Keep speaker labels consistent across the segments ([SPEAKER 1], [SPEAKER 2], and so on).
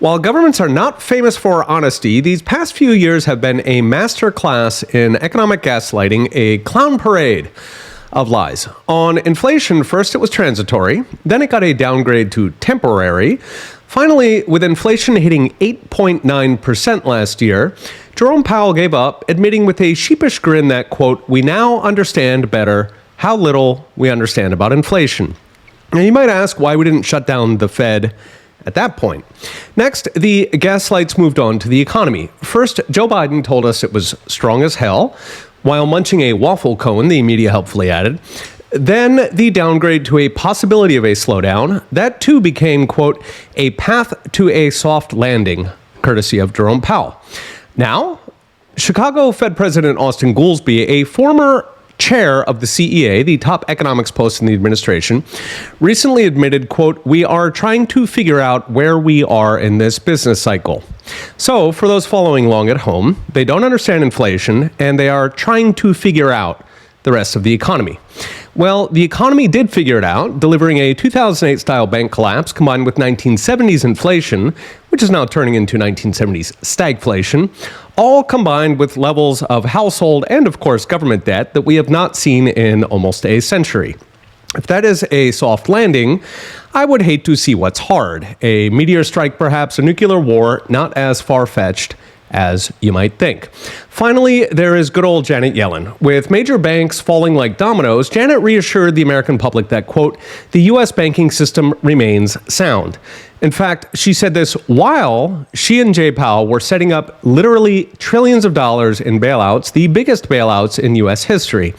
[SPEAKER 1] While governments are not famous for honesty, these past few years have been a master class in economic gaslighting, a clown parade of lies. On inflation, first it was transitory, then it got a downgrade to temporary. Finally, with inflation hitting 8.9% last year, Jerome Powell gave up, admitting with a sheepish grin that, quote, "We now understand better how little we understand about inflation." Now, you might ask why we didn't shut down the Fed at that point. Next, the gaslights moved on to the economy. First, Joe Biden told us it was strong as hell, while munching a waffle cone, the media helpfully added. Then the downgrade to a possibility of a slowdown. That too became, quote, "a path to a soft landing," courtesy of Jerome Powell. Now, Chicago Fed President Austin Goolsbee, a former chair of the CEA, the top economics post in the administration, recently admitted, quote, "We are trying to figure out where we are in this business cycle." So, for those following along at home, they don't understand inflation, and they are trying to figure out the rest of the economy. Well, the economy did figure it out, delivering a 2008-style bank collapse combined with 1970s inflation, which is now turning into 1970s stagflation, all combined with levels of household and, of course, government debt that we have not seen in almost a century. If that is a soft landing, I would hate to see what's hard. A meteor strike, perhaps, a nuclear war, not as far-fetched as you might think. Finally, there is good old Janet Yellen. With major banks falling like dominoes, Janet reassured the American public that, quote, "the U.S. banking system remains sound." In fact, she said this while she and Jay Powell were setting up literally trillions of dollars in bailouts, the biggest bailouts in U.S. history.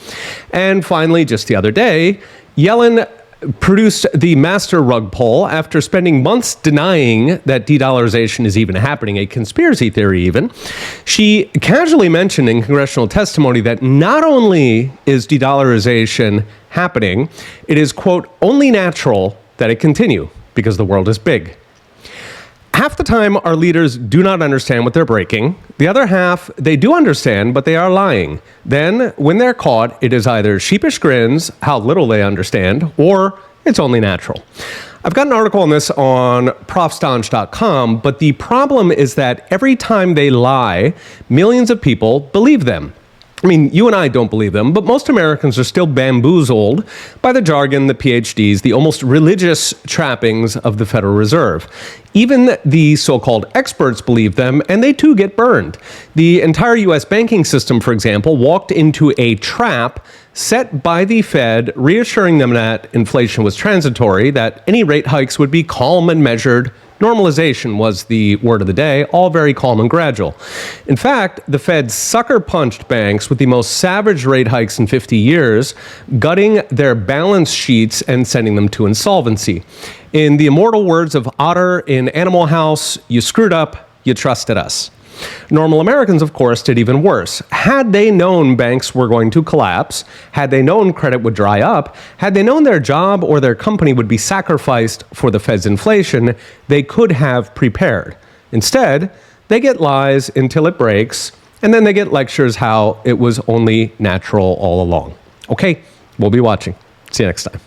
[SPEAKER 1] And finally, just the other day, Yellen produced the master rug pull after spending months denying that de-dollarization is even happening, a conspiracy theory even. She casually mentioned in congressional testimony that not only is de-dollarization happening, it is, quote, "only natural that it continue because the world is big." Half the time, our leaders do not understand what they're breaking. The other half, they do understand, but they are lying. Then, when they're caught, it is either sheepish grins, how little they understand, or it's only natural. I've got an article on this on profstaunch.com, but the problem is that every time they lie, millions of people believe them. I mean, you and I don't believe them, but most Americans are still bamboozled by the jargon, the Ph.D.s, the almost religious trappings of the Federal Reserve. Even the so-called experts believe them, and they too get burned. The entire U.S. banking system, for example, walked into a trap set by the Fed, reassuring them that inflation was transitory, that any rate hikes would be calm and measured. Normalization was the word of the day, all very calm and gradual. In fact, the Fed sucker punched banks with the most savage rate hikes in 50 years, gutting their balance sheets and sending them to insolvency. In the immortal words of Otter in Animal House, "You screwed up, you trusted us." Normal Americans, of course, did even worse. Had they known banks were going to collapse, had they known credit would dry up, had they known their job or their company would be sacrificed for the Fed's inflation, they could have prepared. Instead, they get lies until it breaks, and then they get lectures how it was only natural all along. Okay, we'll be watching. See you next time.